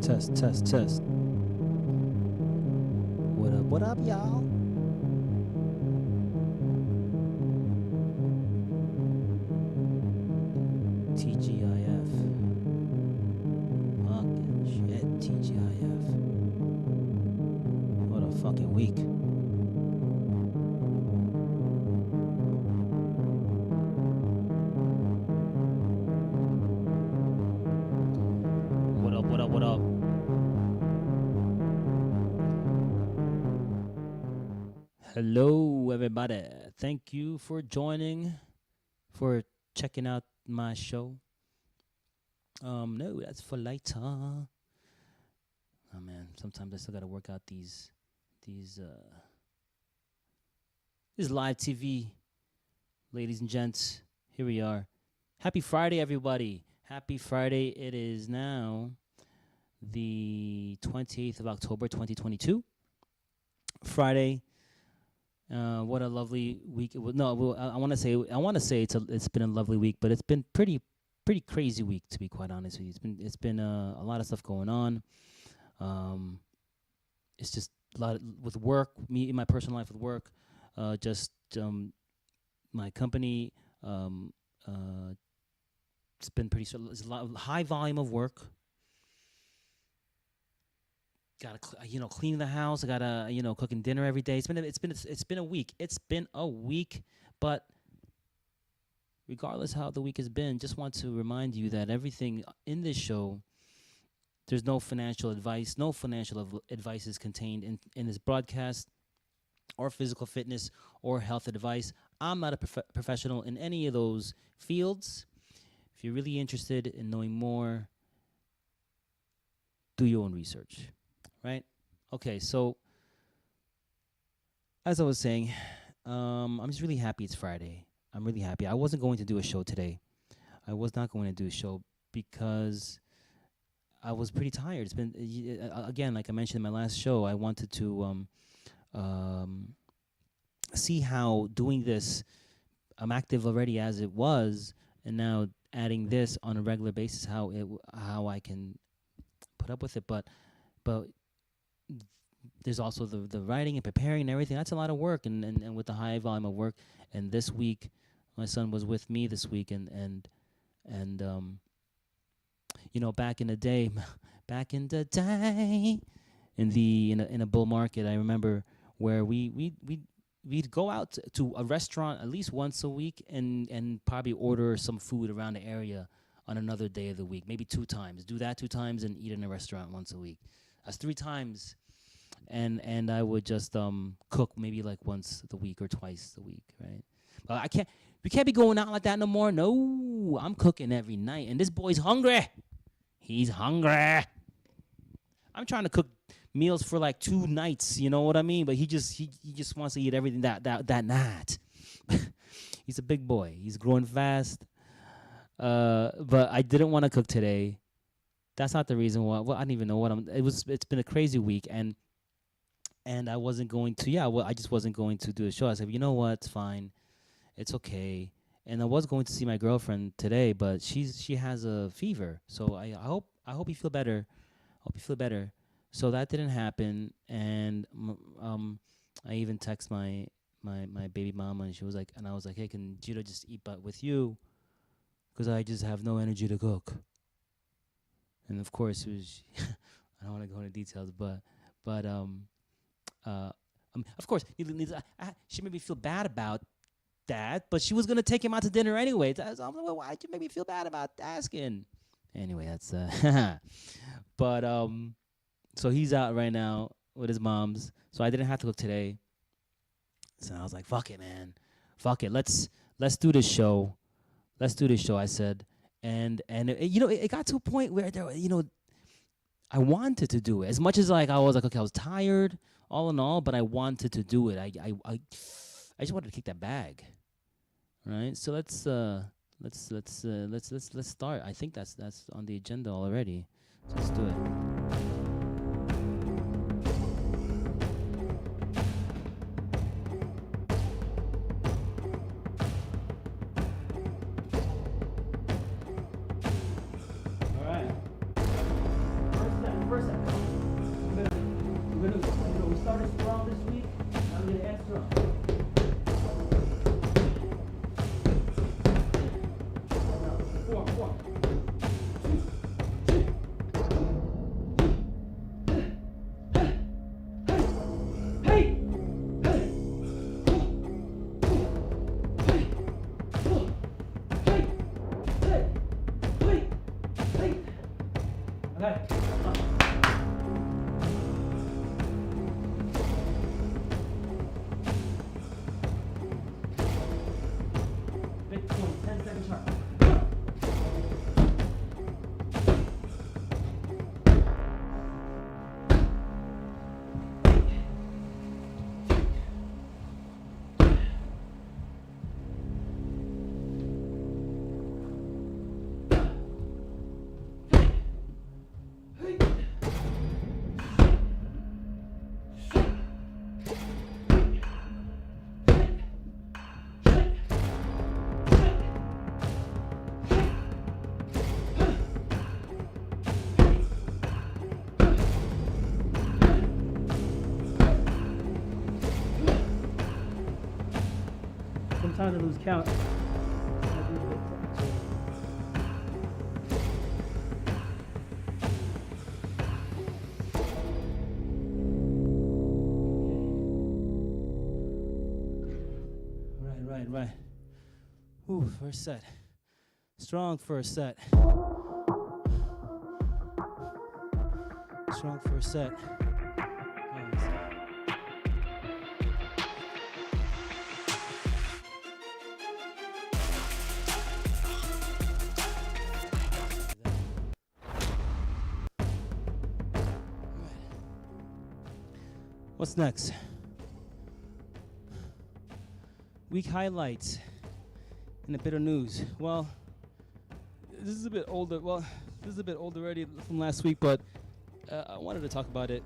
Test, test, test. What up, y'all? TGIF. Fucking shit, TGIF. What a fucking week. What up, what up, what up? Hello, everybody. Thank you for joining, for checking out my show. No, that's for later. Oh man, sometimes I still gotta work out these live TV. Ladies and gents, here we are. Happy Friday, everybody. Happy Friday. It is now the 28th of October, 2022. Friday. What a lovely week. No, I want to say it's been a lovely week, but it's been pretty crazy week, to be quite honest with you. It's been a lot of stuff going on. It's just a lot with work, me in my personal life with work, my company. It's been pretty. It's a lot, high volume of work. Gotta clean the house. I gotta cooking dinner every day. It's been a week. It's been a week, but regardless how the week has been, just want to remind you that everything in this show, there's no financial advice. No financial advice is contained in this broadcast, or physical fitness or health advice. I'm not a professional in any of those fields. If you're really interested in knowing more, do your own research. Right? Okay, so as I was saying, I'm just really happy it's Friday. I'm really happy. I wasn't going to do a show today. I was not going to do a show because I was pretty tired. It's been, again, like I mentioned in my last show, I wanted to see how doing this, I'm active already as it was, and now adding this on a regular basis, how I can put up with it. But there's also the writing and preparing and everything. That's a lot of work, and with the high volume of work. And this week, my son was with me this week, and back in the day, in a bull market, I remember where we'd go out to a restaurant at least once a week and probably order some food around the area on another day of the week, maybe 2 times. Do that 2 times and eat in a restaurant once a week. That's 3 times. And I would just cook maybe like once a week or twice a week, right? But we can't be going out like that no more. No, I'm cooking every night, and this boy's hungry. He's hungry. I'm trying to cook meals for like 2 nights, you know what I mean? But he just wants to eat everything that night. He's a big boy. He's growing fast. But I didn't want to cook today. That's not the reason why. Well, I don't even know what it's been a crazy week, and and I wasn't going to. Yeah, well, I just wasn't going to do the show. I said, you know what, it's fine, it's okay. And I was going to see my girlfriend today, but she has a fever, so I hope you feel better. Hope you feel better. So that didn't happen, and I even text my baby mama, and she was like, and I was like, hey, can Gita just eat but with you? Because I just have no energy to cook. And of course, it was I don't want to go into details, but of course, she made me feel bad about that, but she was gonna take him out to dinner anyway. So I'm like, well, why'd you make me feel bad about asking? Anyway, that's but so he's out right now with his mom's, so I didn't have to cook today. So I was like, fuck it, man, fuck it, let's do this show. Let's do this show, I said. And it got to a point where there, I wanted to do it as much as like I was like, okay, I was tired, all in all, but I wanted to do it. I just wanted to kick that bag, right? So let's start. I think that's on the agenda already. So let's do it. Sometimes I lose count. Right. Ooh, first set. Strong first set. Strong first set. What's next? Week highlights and a bit of news. Well, this is a bit older. Well, this is a bit old already from last week, but I wanted to talk about it.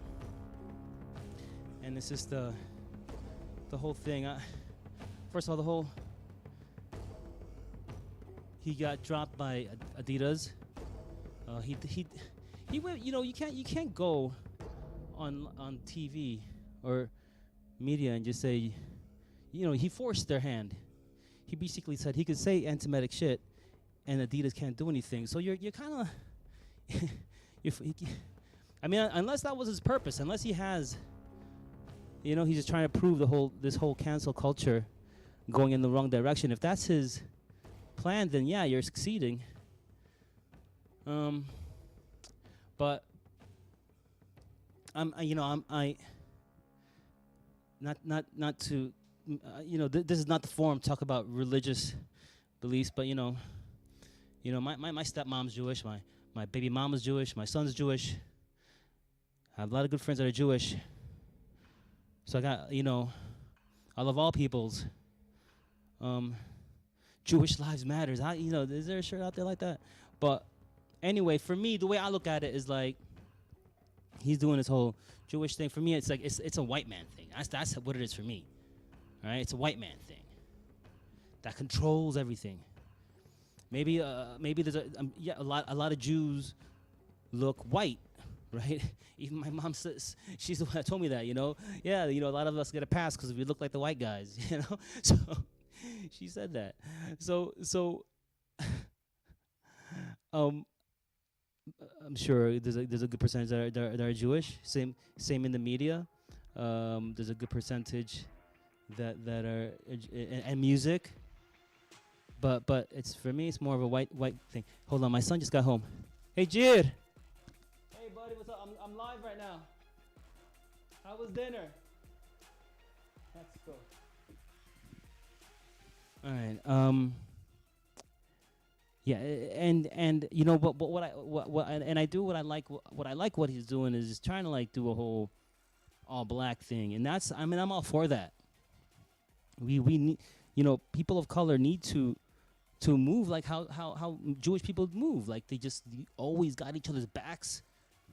And this is the whole thing. First of all, he got dropped by Adidas. He went. You can't go on TV or media and just say, he forced their hand. He basically said he could say anti-Semitic shit, and Adidas can't do anything. So you're kind of, I mean, unless that was his purpose, unless he has, he's just trying to prove this whole cancel culture going in the wrong direction. If that's his plan, then yeah, you're succeeding. But not to. This is not the forum to talk about religious beliefs, but my stepmom's Jewish, my baby mama's Jewish, my son's Jewish. I have a lot of good friends that are Jewish. So I got, I love all peoples. Jewish lives matters. Is there a shirt out there like that? But anyway, for me, the way I look at it is like, he's doing this whole Jewish thing. For me, it's like it's a white man thing. That's what it is for me. All right, it's a white man thing that controls everything. Maybe there's a lot of Jews look white, right? Even my mom says, she's the one that told me that, Yeah, a lot of us get a pass because we look like the white guys, So she said that. So I'm sure there's a good percentage that are Jewish. Same in the media. There's a good percentage that are and music. But it's for me, it's more of a white thing. Hold on, my son just got home. Hey, Jid. Hey, buddy, what's up? I'm live right now. How was dinner? Let's go. All right. Yeah, and but I do what I like. What I like what he's doing is he's trying to like do a whole all black thing, and I'm all for that. We need, people of color need to move like how Jewish people move. Like they always got each other's backs.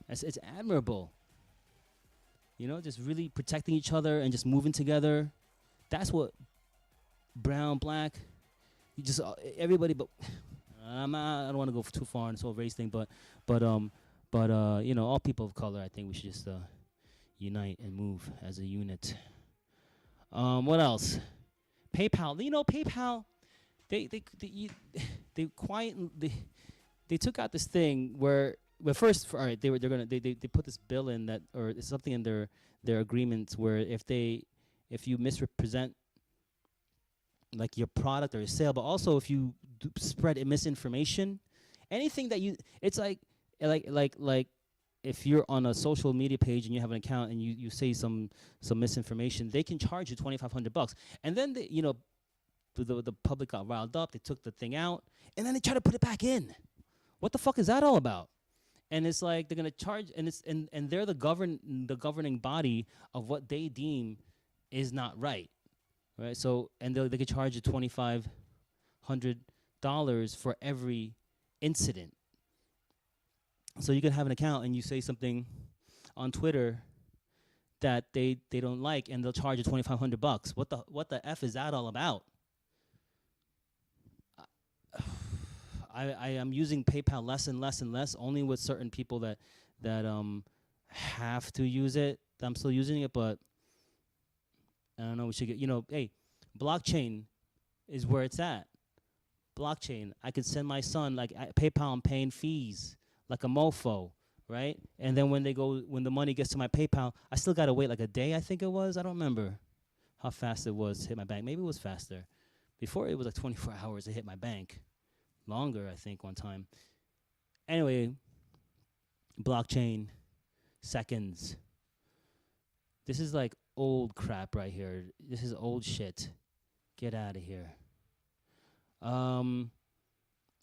It's admirable. Just really protecting each other and just moving together. That's what brown, black, everybody. But I don't want to go too far in this whole race thing. But all people of color, I think we should just unite and move as a unit. What else? PayPal. PayPal. They quietly they took out this thing where first all right they put this bill in that, or something in their agreements where if you misrepresent like your product or your sale, but also if you spread misinformation, anything that it's like if you're on a social media page and you have an account and you say some misinformation, they can charge you $2,500. And then the public got riled up. They took the thing out, and then they try to put it back in. What the fuck is that all about? And it's like they're gonna charge, and they're the governing body of what they deem is not right, right? So and they could charge you $2,500 for every incident. So you could have an account and you say something on Twitter that they don't like, and they'll charge you $2,500. What the f is that all about? I am using PayPal less and less and less, only with certain people that have to use it. I'm still using it, but I don't know. We should get, hey, blockchain is where it's at. Blockchain. I could send my son PayPal. I'm paying fees like a mofo, right? And then when the money gets to my PayPal, I still gotta wait like a day. I think it was. I don't remember how fast it was to hit my bank. Maybe it was faster. Before it was like 24 hours to hit my bank. Longer, I think, one time. Anyway, blockchain, seconds. This is like old crap right here. This is old shit. Get out of here.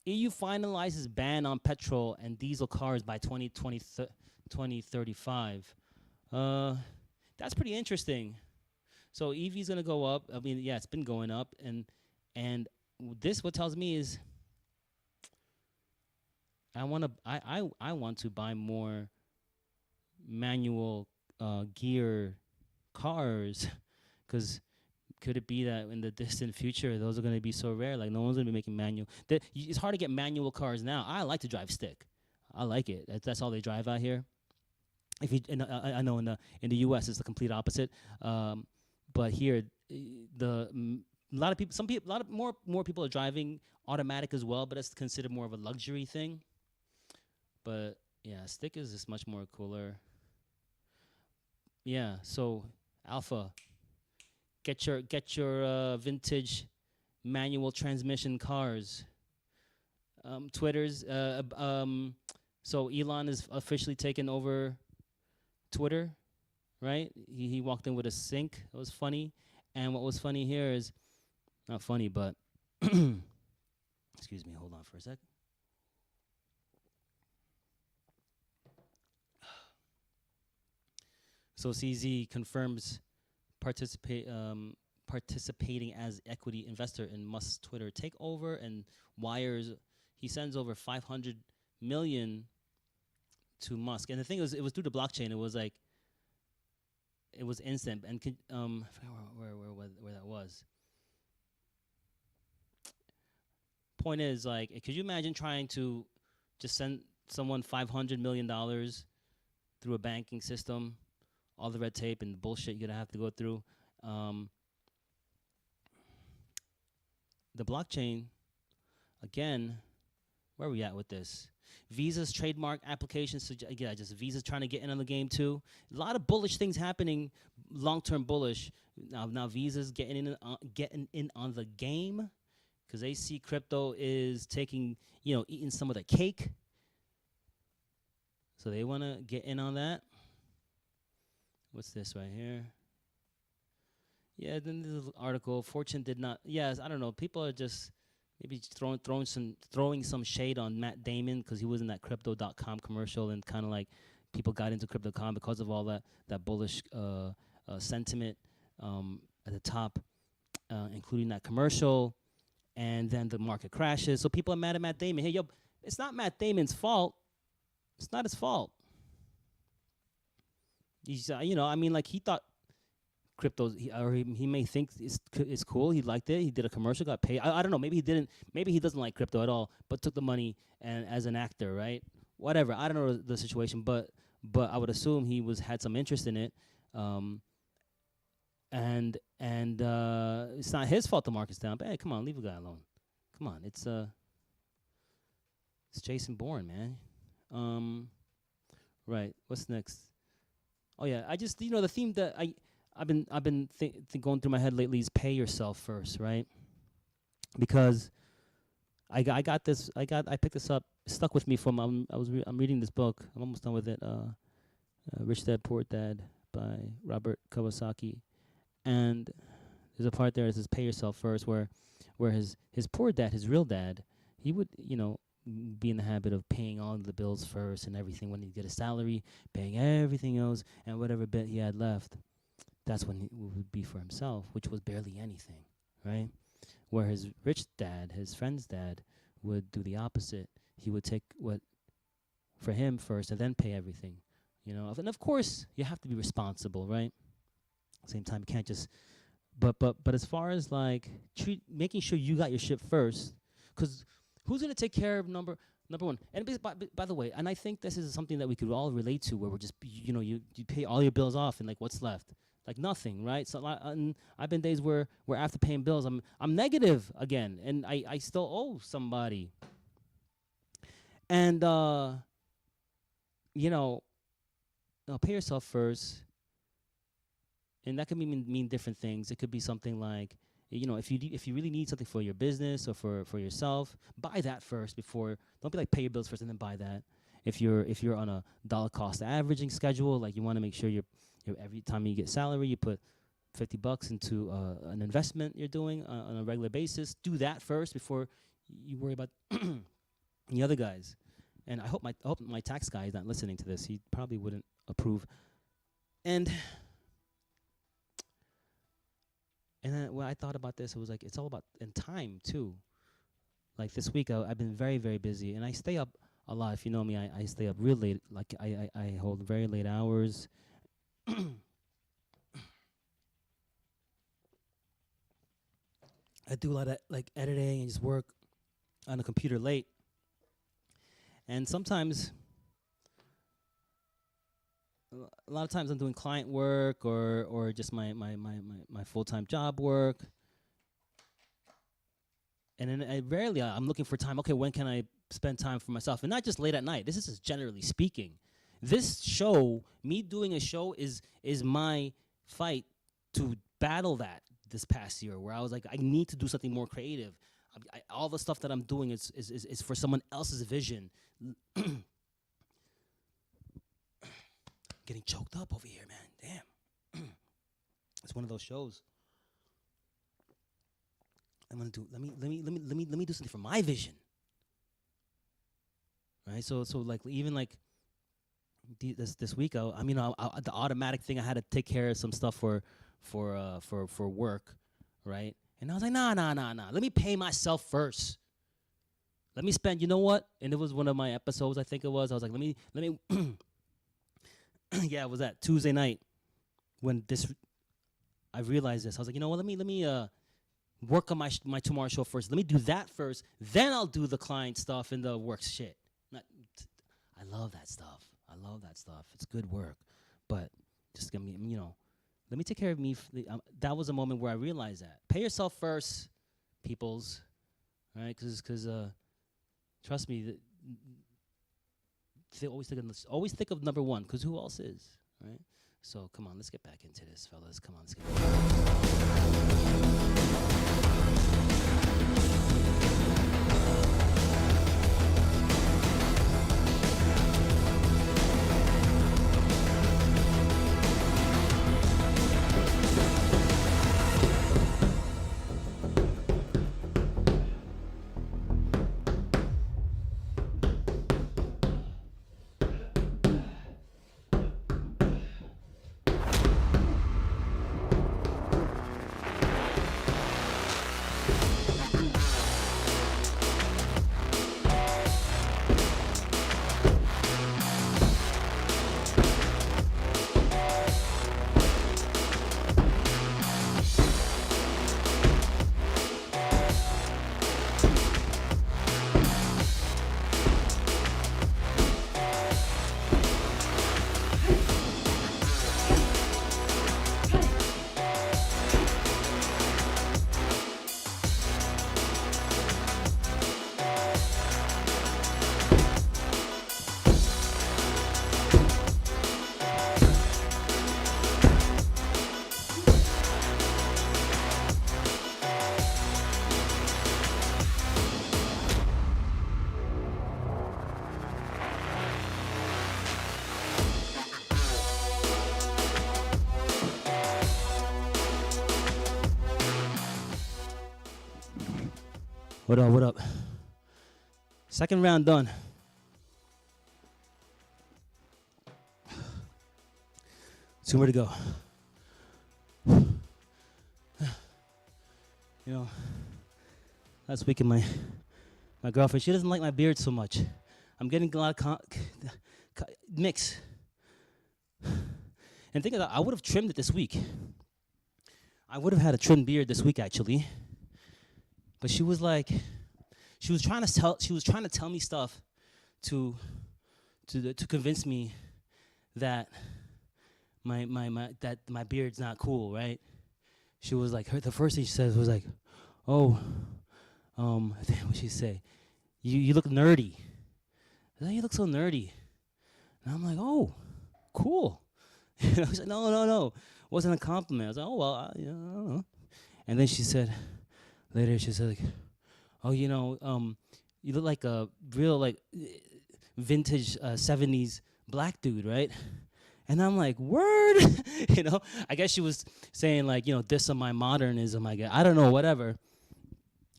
EU finalizes ban on petrol and diesel cars by 2035. That's pretty interesting. So EV is going to go up. I mean, yeah, it's been going up. And this, what tells me is, I want to buy more manual gear cars, because could it be that in the distant future those are going to be so rare? Like no one's going to be making manual. It's hard to get manual cars now. I like to drive stick. I like it. That's all they drive out here. If you, I know in the U.S. it's the complete opposite. But here, a lot of people, more people are driving automatic as well. But it's considered more of a luxury thing. But yeah, stick is just much more cooler. Yeah, so Alpha, get your vintage manual transmission cars. Twitter's so Elon is officially taken over Twitter, right? He walked in with a sink. It was funny. And what was funny here is not funny, but excuse me, hold on for a sec. So CZ confirms participating as equity investor in Musk's Twitter takeover and wires. He sends over $500 million Musk. And the thing was, it was through the blockchain. It was like, it was instant. And I forgot where that was. Point is, like, could you imagine trying to just send someone $500 million through a banking system, all the red tape and the bullshit you're gonna have to go through? The blockchain, again, where are we at with this? Visa's trademark applications, just Visa's trying to get in on the game too. A lot of bullish things happening, long-term bullish. Now Visa's getting in on the game because they see crypto is taking, eating some of the cake. So they want to get in on that. What's this right here? Yeah, then there's an article. Fortune did not. Yes, I don't know. People are just maybe throwing some shade on Matt Damon because he was in that Crypto.com commercial, and kind of like people got into Crypto.com because of all that bullish sentiment at the top, including that commercial, and then the market crashes. So people are mad at Matt Damon. Hey, yo, it's not Matt Damon's fault. It's not his fault. He's, like he thought crypto, he may think it's cool. He liked it. He did a commercial, got paid. I don't know. Maybe he didn't. Maybe he doesn't like crypto at all, but took the money and as an actor, right? Whatever. I don't know the situation, but I would assume he had some interest in it. And it's not his fault the market's down. But hey, come on, leave a guy alone. Come on, it's Jason Bourne, man. Right. What's next? Oh yeah, I just the theme that I've been going through my head lately is pay yourself first, right? Because I picked this up, it stuck with me from I'm reading this book. I'm almost done with it. Rich Dad Poor Dad by Robert Kiyosaki, and there's a part there that says pay yourself first, where his poor dad, his real dad, he would be in the habit of paying all the bills first and everything when he'd get a salary, paying everything else, and whatever bit he had left, that's when it would be for himself, which was barely anything, right? Where his rich dad, his friend's dad, would do the opposite. He would take what for him first and then pay everything, And of course, you have to be responsible, right? At the same time, you can't just. But as far as like making sure you got your shit first, because who's gonna take care of number one? And by the way, and I think this is something that we could all relate to, where we're just you pay all your bills off and like what's left. Like nothing, right? So I've been days where after paying bills, I'm negative again, and I still owe somebody. And pay yourself first, and that could mean different things. It could be something like, if you really need something for your business or for yourself, buy that first before. Don't be like pay your bills first and then buy that. If you're on a dollar cost averaging schedule, like you want to make sure you're every time you get salary, you put $50 into an investment you're doing on a regular basis. Do that first before you worry about the other guys. And I hope my tax guy is not listening to this. He probably wouldn't approve. And then when I thought about this, it was like it's all about time too. Like this week, I've been very, very busy, and I stay up a lot. If you know me, I stay up real late. Like I hold very late hours. I do a lot of like editing and just work on the computer late. And sometimes, a lot of times I'm doing client work or just my full-time job work. And then rarely I'm looking for time. Okay, when can I spend time for myself? And not just late at night. This is just generally speaking. This show, me doing a show, is my fight to battle that this past year, where I was like, I need to do something more creative. All the stuff that I'm doing is for someone else's vision. Getting choked up over here, man. Damn. It's one of those shows. I'm gonna do. Let me do something for my vision. Right. So like even like this week, the automatic thing, I had to take care of some stuff for work, right? And I was like, nah. Let me pay myself first. let me spend, you know what? And it was one of my episodes, I think it was. I was like, let me, yeah, it was that Tuesday night when I realized this. I was like, you know what? Let me work on my tomorrow show first. Let me do that first. Then I'll do the client stuff and the work shit. I love that stuff. I love that stuff. It's good work, but just let me take care of me. That was a moment where I realized that. Pay yourself first, peoples, right? Because trust me, they always think of number one, because who else is, right? So come on, let's get back into this, fellas. Come on, let's get back What up, what up? Second round done. Two more to go. You know, last weekend my girlfriend, she doesn't like my beard so much. I'm getting a lot of mix. And think of that, I would have trimmed it this week. I would have had a trimmed beard this week, actually. But she was like, she was trying to tell me stuff to convince me that my beard's not cool, right? She was like, the first thing she said was like, oh, I think what she say, you look nerdy. You look so nerdy. And I'm like, oh, cool. She's like, no, wasn't a compliment. I was like, oh, well, I don't know. And then she said, later she said, like, oh, you look like a real, like, vintage 70s black dude, right? And I'm like, word? I guess she was saying, like, this of my modernism, I guess. I don't know, whatever.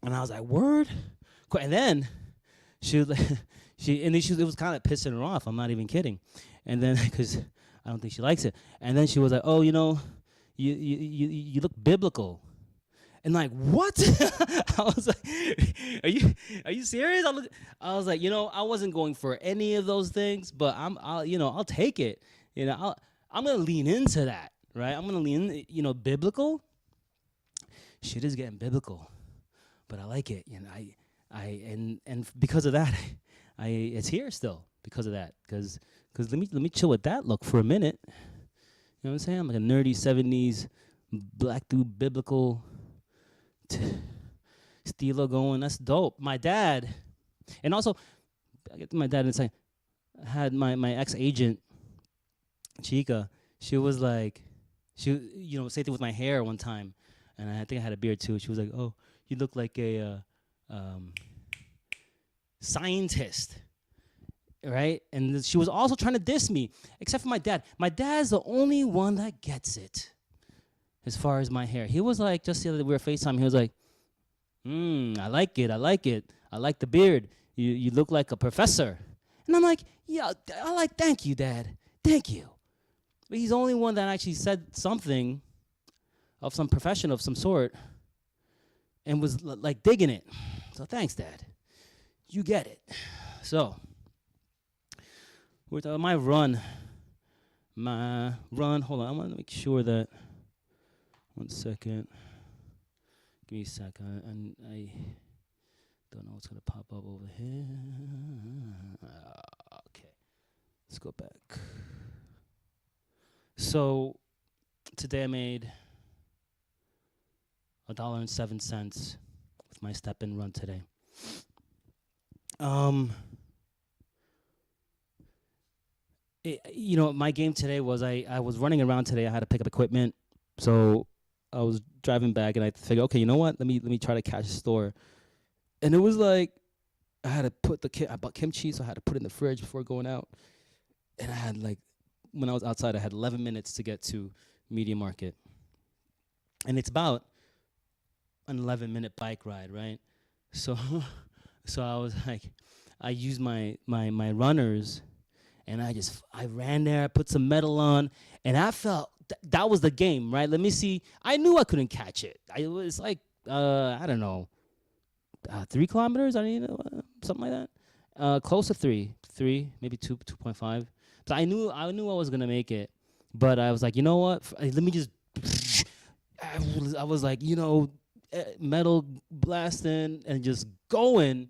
And I was like, word? And then it was kind of pissing her off. I'm not even kidding. And then, because I don't think she likes it. And then she was like, oh, you look biblical. And like, what? I was like, are you serious? I was like, I wasn't going for any of those things, but I'll take it. I'm gonna lean into that, right? I'm gonna lean, biblical. Shit is getting biblical, but I like it. And because of that, it's here still because of that. Because let me chill with that look for a minute. You know what I'm saying? I'm like a nerdy 70s black dude, biblical. Stilo going, that's dope. My dad, and also, I get to my dad and say, I had my ex-agent, Chica, she was like, same thing with my hair one time, and I think I had a beard too. She was like, oh, you look like a scientist, right? And she was also trying to diss me, except for my dad. My dad's the only one that gets it. As far as my hair, he was like, just the other day we were FaceTime, he was like, I like it. I like the beard. You look like a professor. And I'm like, yeah, thank you, Dad. Thank you. But he's the only one that actually said something of some profession of some sort and was like digging it. So thanks, Dad. You get it. So, with my run, hold on, I want to make sure that, 1 second, give me a second, and I don't know what's going to pop up over here. Okay, let's go back. So, today I made $1.07 with my step and run today. My game today was I was running around today. I had to pick up equipment, so I was driving back, and I figured, okay, you know what? Let me try to catch a store, and it was like I had to put I bought kimchi, so I had to put it in the fridge before going out, and I had when I was outside, I had 11 minutes to get to Media Market, and it's about an 11-minute bike ride, right? So I was like, I used my runners. And I ran there, I put some metal on, and I felt that was the game, right? Let me see. I knew I couldn't catch it. It was like, I don't know, 3 kilometers, something like that. Close to 3, maybe 2.5. So I knew I was going to make it, but I was like, you know what? Let me just, I was like, metal blasting and just going,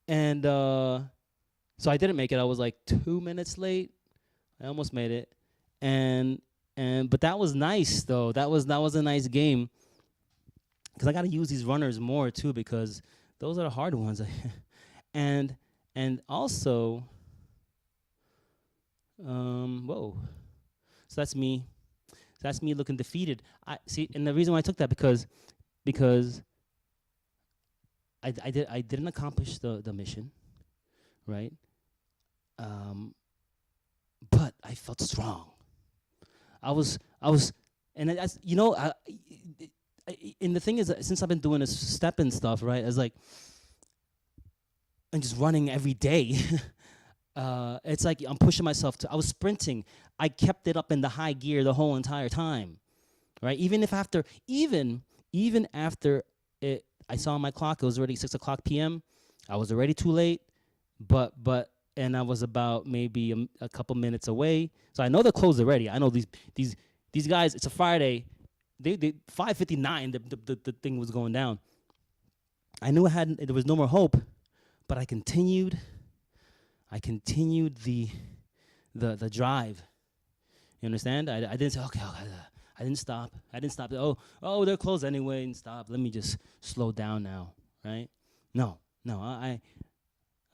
and, so I didn't make it. I was like 2 minutes late. I almost made it, but that was nice though. That was a nice game, because I got to use these runners more too, because those are the hard ones. and also, whoa. So that's me. That's me looking defeated. I see, and the reason why I took that because I didn't accomplish the mission, right? But I felt strong. I was, and that's, and the thing is that since I've been doing this step and stuff, right, it's like, and just running every day, it's like I'm pushing myself I was sprinting. I kept it up in the high gear the whole entire time, right? Even after it, I saw on my clock, it was already 6:00 p.m. I was already too late, and I was about maybe a couple minutes away. So I know they're closed already. I know these guys, it's a Friday. They 5:59, the thing was going down. I knew there was no more hope, but I continued the drive. You understand? I didn't say, okay, I didn't stop. Oh, they're closed anyway, and stop. Let me just slow down now, right? No, I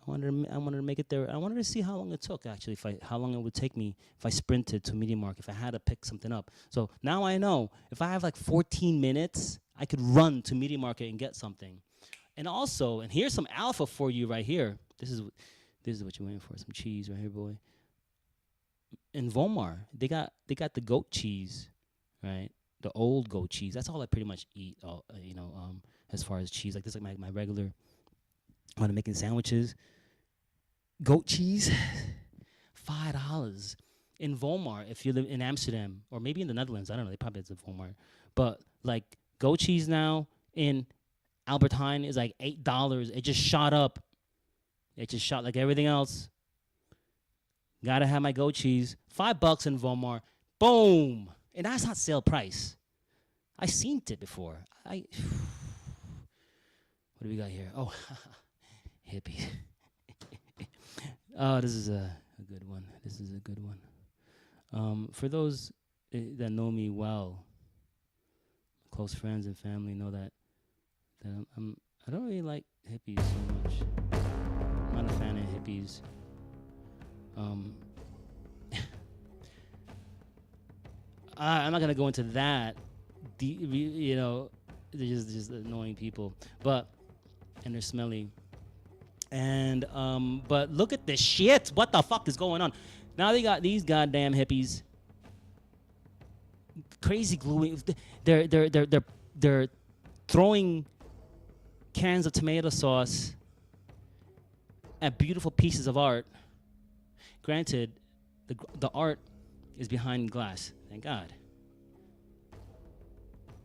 wanted to make it there. I wanted to see how long it took, actually, how long it would take me if I sprinted to Media Market, if I had to pick something up. So now I know if I have like 14 minutes, I could run to Media Market and get something. And also, and here's some alpha for you right here. This is what you're waiting for, some cheese right here, boy. In Volmar, they got the goat cheese, right? The old goat cheese. That's all I pretty much eat, as far as cheese. Like this is like my regular, when I'm making sandwiches. Goat cheese, $5 in Volmar if you live in Amsterdam or maybe in the Netherlands. I don't know. They probably have a Volmar, but like goat cheese now in Albert Heijn is like $8. It just shot up. It just shot like everything else. Gotta have my goat cheese. $5 in Volmar. Boom, and that's not sale price. I seen it before. What do we got here? Oh, hippies. Oh, this is a good one. For those that know me well, close friends and family know that I don't really like hippies so much. I'm not a fan of hippies. I'm not gonna go into that. They're just annoying people, and they're smelly. And but look at this shit. What the fuck is going on? Now they got these goddamn hippies. Crazy gluing. They're throwing cans of tomato sauce at beautiful pieces of art. Granted, the art is behind glass. Thank God.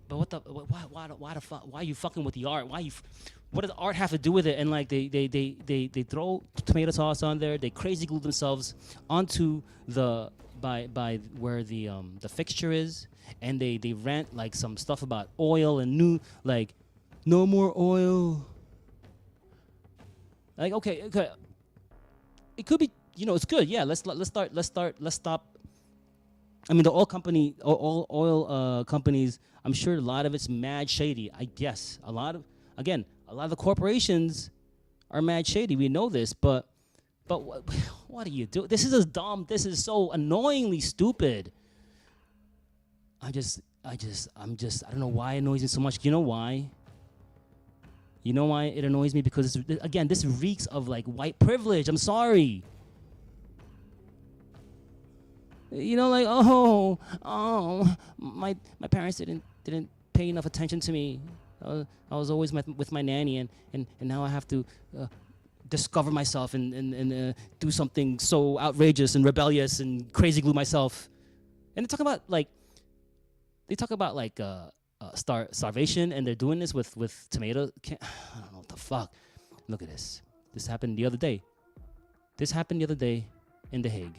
but what the why the fuck, why are you fucking with the art? What does the art have to do with it? And like they throw tomato sauce on there. They crazy glue themselves onto the by where the fixture is, and they rant like some stuff about oil and new like no more oil. Like okay, it could be, you know, it's good. Yeah, let's stop. I mean, the oil companies, I'm sure a lot of it's mad shady. I guess a lot of the corporations are mad shady. We know this, but what do you do? This is as dumb. This is so annoyingly stupid. I don't know why it annoys me so much. You know why? You know why it annoys me? Because this reeks of like white privilege. I'm sorry. You know, like my parents didn't pay enough attention to me. I was always with my nanny, and now I have to discover myself and do something so outrageous and rebellious and crazy glue myself. And they talk about starvation, and they're doing this with tomato. I don't know what the fuck. Look at this. This happened the other day. In The Hague.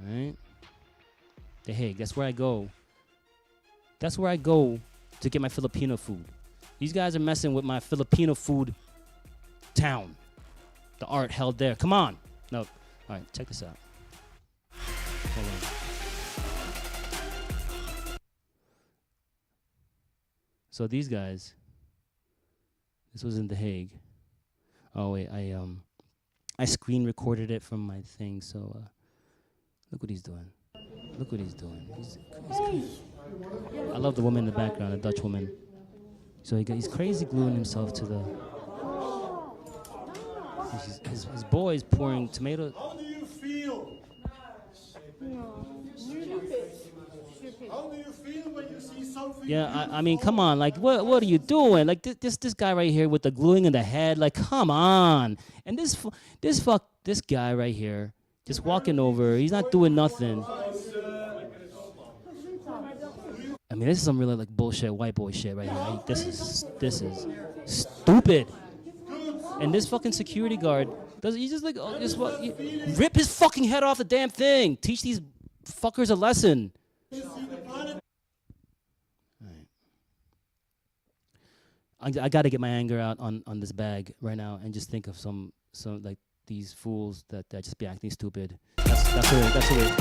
Right? The Hague. That's where I go. That's where I go to get my Filipino food. These guys are messing with my Filipino food town. The art held there. Come on. No. All right, check this out. Hold on. So these guys, this was in The Hague. Oh wait, I screen recorded it from my thing, so look what he's doing. Look what he's doing. He's I love the woman in the background, a Dutch woman. So he's crazy gluing himself to the. His boy is pouring tomato. How do you feel? How do you feel when you see something? Yeah, I mean, come on, like, what are you doing? Like, this guy right here with the gluing in the head, like, come on. And this guy right here, just walking over, he's not doing nothing. I mean, this is some really like bullshit white boy shit right here. Like, this is stupid. And this fucking security guard he just like rip his fucking head off the damn thing. Teach these fuckers a lesson. I got to get my anger out on this bag right now and just think of some like these fools that just be acting stupid. That's it.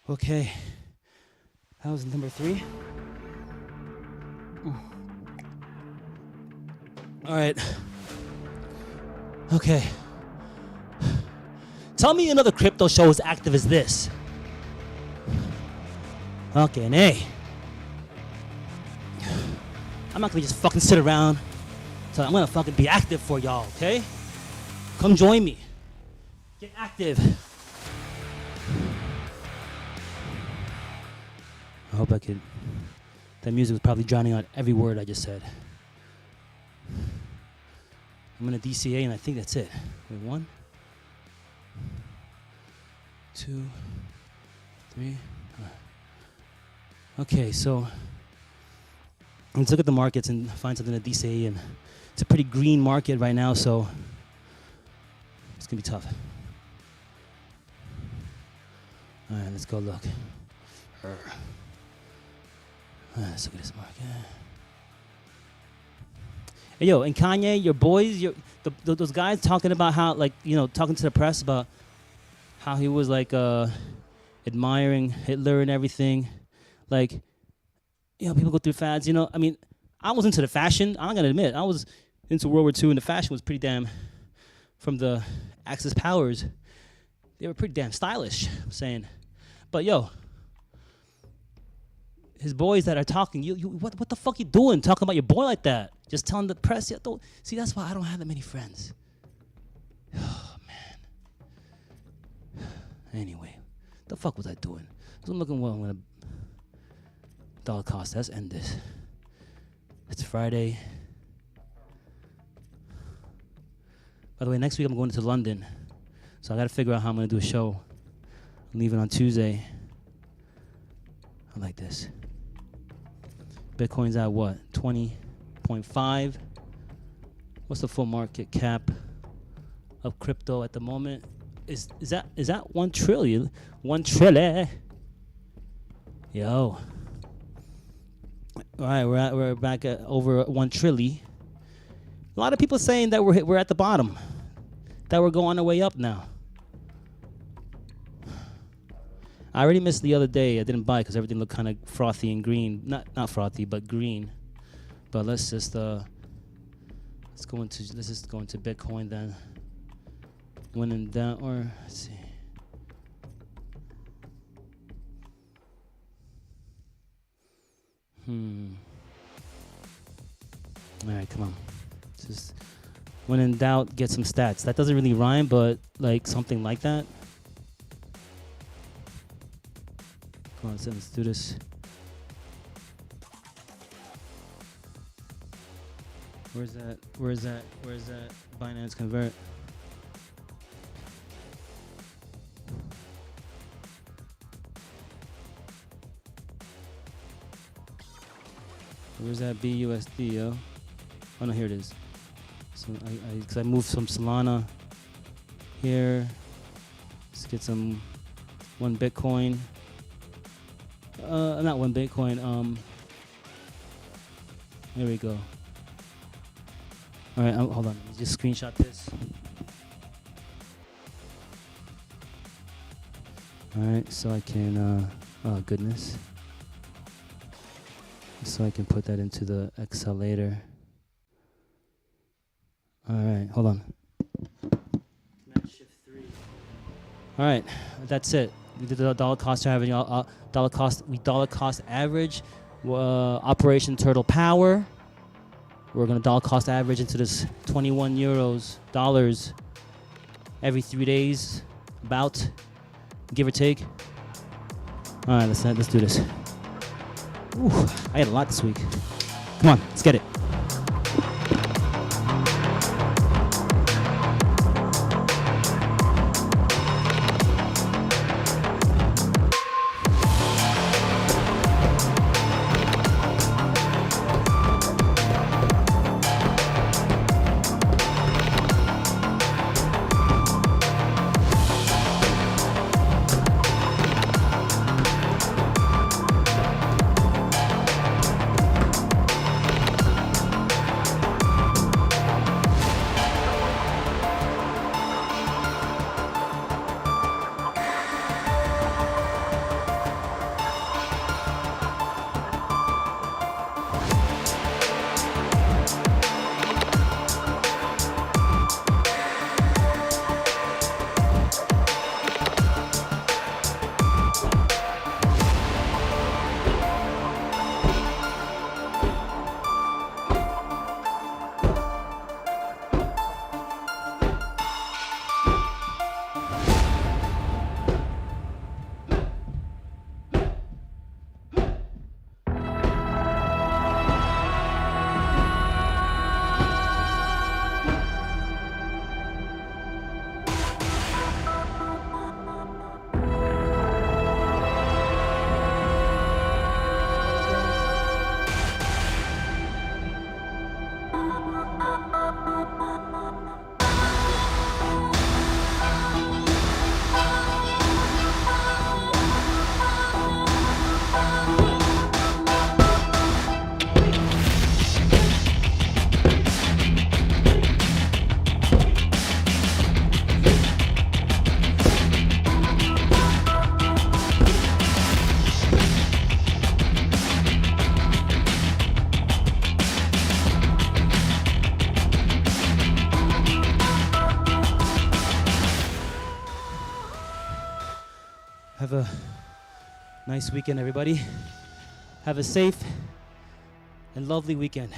Okay, that was number 3. All right. Okay. Tell me another crypto show as active as this. Okay, and hey, I'm not gonna just fucking sit around. So I'm gonna fucking be active for y'all, okay? Come join me. Get active. I hope I could. That music was probably drowning out every word I just said. I'm gonna DCA and I think that's it. Wait, 1, 2, 3. Okay, so let's look at the markets and find something to DCA in. It's a pretty green market right now, so it's gonna be tough. All right, let's go look. All right, let's look at this market. Hey, yo, and Kanye, your boys, those guys talking about how, like, you know, talking to the press about how he was, like, admiring Hitler and everything. Like, you know, people go through fads, you know. I mean, I was into the fashion. I'm going to admit, I was into World War II, and the fashion was pretty damn, from the Axis powers, they were pretty damn stylish, I'm saying. But, yo, his boys that are talking, what the fuck you doing talking about your boy like that? Just telling the press, see, that's why I don't have that many friends. Oh, man. Anyway, the fuck was I doing? So I'm looking, well, I'm going to dollar cost. Let's end this. It's Friday. By the way, next week I'm going to London. So I got to figure out how I'm going to do a show. I'm leaving on Tuesday. I like this. Bitcoin's at what? 20.5. What's the full market cap of crypto at the moment? Is that 1 trillion? 1 trillion. Yo. All right, we're back at over 1 trillion. A lot of people saying that we're at the bottom, that we're going our way up now. I already missed the other day. I didn't buy because everything looked kind of frothy and green. Not frothy, but green. But let's just go into Bitcoin then. When in doubt, or let's see. All right, come on. Just when in doubt, get some stats. That doesn't really rhyme, but like something like that. Come on, let's do this. Where's that Binance Convert? Where's that BUSD, yo? Oh no, here it is. So because I moved some Solana here. Let's get some 1 Bitcoin. Not 1 Bitcoin. There we go. All right, hold on. Let me just screenshot this. All right, so I can. Oh goodness. So I can put that into the Excel later. All right, hold on. Command Shift 3. All right, that's it. We did the dollar cost average. We dollar cost average. Operation Turtle Power. We're gonna dollar cost average into this 21 dollars every 3 days, about, give or take. All right, let's do this. Ooh, I had a lot this week. Come on, let's get it. Have a nice weekend, everybody. Have a safe and lovely weekend.